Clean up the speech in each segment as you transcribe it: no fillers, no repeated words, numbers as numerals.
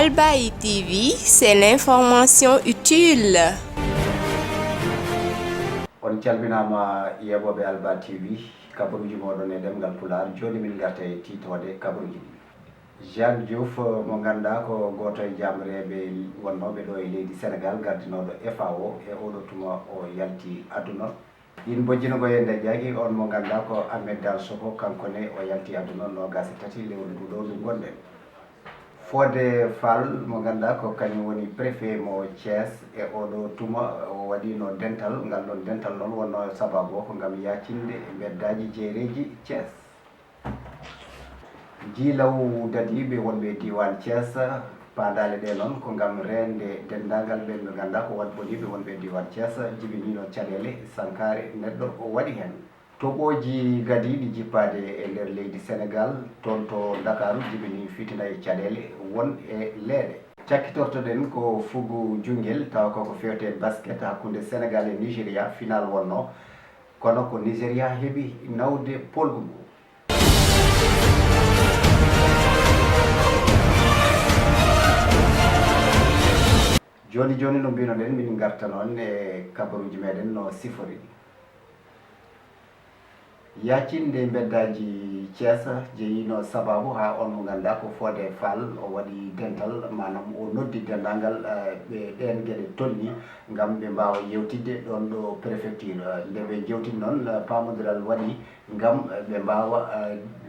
Albaï TV, c'est l'information utile. On calminama yeɓoɓe Alba TV kabaruji moɗon e ɗemgal Pulaar joni min garta e titode kabaruji ɗi. Jean Diouf mo ganduɗa ko goto e jamreɓe wonnoɓe ɗo e leydi Sénégal gardinoɗo FAO e oɗo tuma o yalti aduna. Yin bojjinogo e nde jagui on mo ganduɗa ko Ahmed Dansokho kankone o yalti aduna nogas e tati lewru nduɗo ndu gonɗen. Fodé Fall mo ganduɗa ko kañum woni préfet mo Thiès e oɗo tuma o waɗino dental ngal ɗon dental noon wonno sababu o ko gam yacinde beddaji jeereji Thiès. Djilaw Dadiɓe wonɓe diwan Thiès padale ɗe noon ko gam rende dendagal ɓen ɓe ganduɗa ko waɗɓoniɓe wonɓe diwan Thiès jibinino caɗele sankare neɗɗo o waɗi hen. Toɓoji gadi ɗi jippade e nder leydi Sénégal toon to Dakaru jibini fitina e caɗele won e leeɗe. Cakkitortoɗen ko fugu junguel tawa koko fewte basket hakkude Sénégal e Nigéria final wonno kono ko Nigéria heeɓi nawde polgu ngu. Joni joni no mbinoɗen min garta noon e kabaruji meɗen no sifori. Yacinde beddaji Thiès jeyino sababu ha on mo ganduɗa ko Fodé Fall o waɗi dental manam o noddi dendagal ɓe ɗen gueɗe tonni gam ɓe mbawa yewtidde ɗon ɗo préfecture nde ɓe jewtid noon pamodiral waɗi gam ɓe mbawa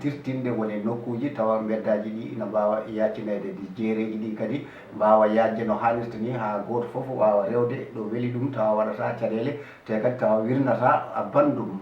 dirtinde woni nokkuji tawa beddaji ɗi ina mbawa yaccinede ɗi jeereji ɗi kadi mbawa yajde no hannirta ni ha goto foof wawa rewde ɗo weeli ɗum tawa waɗata caɗele te kadi tawa wirnata a bandum.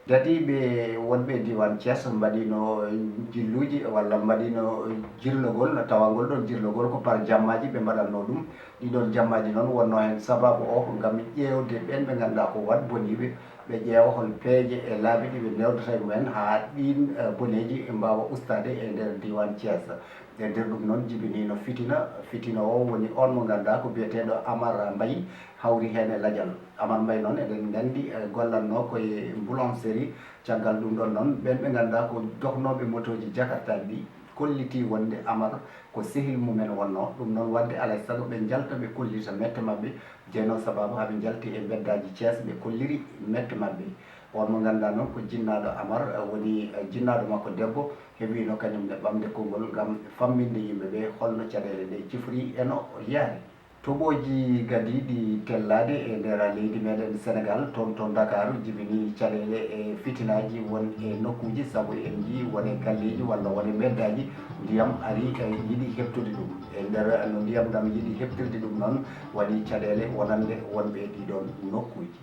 Dadiɓe wonɓe diwan Thiès mbaɗino jilluji walla mbaɗino jirlogol tawangol ɗon jirlogol ko par jammaji ɓe mbaɗanno ɗum ɗiɗon jammaji noon wonno hen sababu o ko gam ƴewde ɓen ɓe ganduɗa ko wat boniɓe ɓe ƴeewa hol peeje e laabi ɗi ɓe newdata mumen ha ɗin boneji mbawa ustade e nder diwan Thiès. E nder ɗum noon jibinino fitina o woni on mo ganduɗa ko biyeteɗo Amar Mbaye hawri hen e ladial. Amar Mbaye noon eɗen gandi gollatno koye boulangerie caggal ɗum ɗon noon ɓen ɓe ganduɗa ko doknoɓe motoji Jakarta ɗi kolliti wonde Amar ko sehil mumen wonno ɗum noon wadde alay saago ɓe jalta ɓe kollita mette mabɓe jeyno sababu haɓe jalti e beddaji Thiès ɓe kolliri mette mabɓe. On mo ganduɗa noon ko jinnaɗo Amar woni jinnaɗo makko debbo heeɓino kañumne ɓamde konngol gam famminde yimɓeɓe holno caɗele ɗe cifri eno yaari. Toɓoji gadi ɗi tellade e nder leydi meɗen Sénégal toon to Dakaru jibini caɗele e fitinaji won e nokkuji saabu en jii wone galleji walla wone beddaji ndiyam ari yiiɗi heptude ɗum e nder no ndiyam ɗam yiiɗi heptirde ɗum noon waɗi caɗele wonande wonɓe ɗiɗon nokkuji.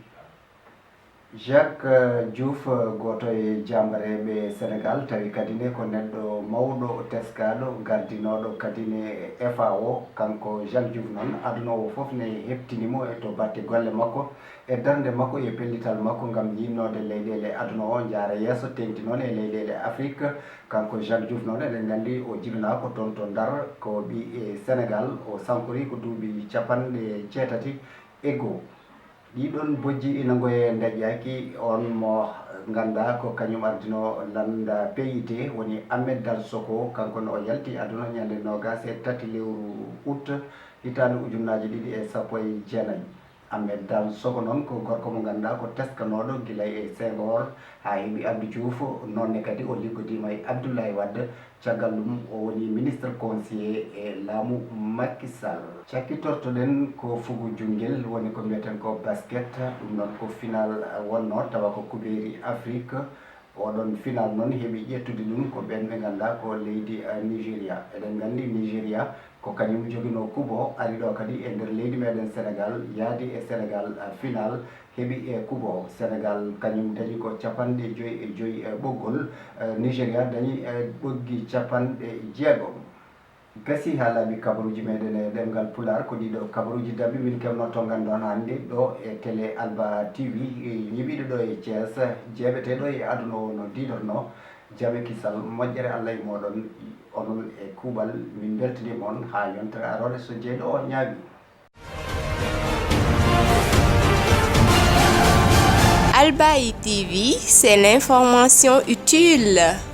Jacques Diouf goto e jamreɓe Sénégal tawi kadine ko neɗɗo mawɗo teskaɗo gardinoɗo kadine FAO kanko Jacques Diouf noon adunowo foof ne heptinimo e to batte golle makko e darde makko e pellital makko gam yinnode leyɗele aduna o jaara yesso tengti noon e leyɗele Afrique. Kanko Jacques Diouf noon eɗen gandi o jibina ko toon to Ndar ko ɓi e Sénégal o sankori ko duuɓi 80 ɗiɗon bojji ina goye daƴƴaki on mo ganduɗa ko kañum ardino landa PIT woni Ahmed Dansokho kankone o yalti aduna ñande nogas e tati lewru août hitande ujunnaje ɗiɗi e sappo e jeenayyi. Ahmed Dansokho noon ko gorko mo ganduɗa ko teskanoɗo guilay e Senghor ha heeɓi Abdou Diouf nonne kadi o liggodima e Abdoulaye Wade caggal ɗum o woni ministre conseiller e laamu Macky Sall. Cakkitortoɗen ko fugu junguel woni ko mbiyeten ko basket ɗum noon ko final wonno tawa ko Coupe Afrique oɗon final noon heeɓi ƴettude ɗum ko ɓen ɓe ganduɗa ko leydi Nigéria. Eɗen gandi Nigéria ko kañum jogino kubo ari ɗo kadi e nder leydi meɗen Sénégal yaadi e Sénégal final heeɓi e kubo. Sénégal kañum dañi ko 55 ɓoggol Nigéria dañi ɓoggi 60. Gasi ha laaɓi kabaruji meɗen e ɗemgal Pulaar ko ɗiɗo kabaruji dabɓi min kemnoto ganduɗon hannde ɗo e télé Alba TV ñiɓiɗo ɗo e Thiès jeeɓeteɗo e aduna o no diɗorno jaame kisal moƴƴere Allah e moɗon onon e kuuɓal min beltanima on ha yontere arore so jeyɗo o ñaawi. Albaï TV, c'est l'information utile.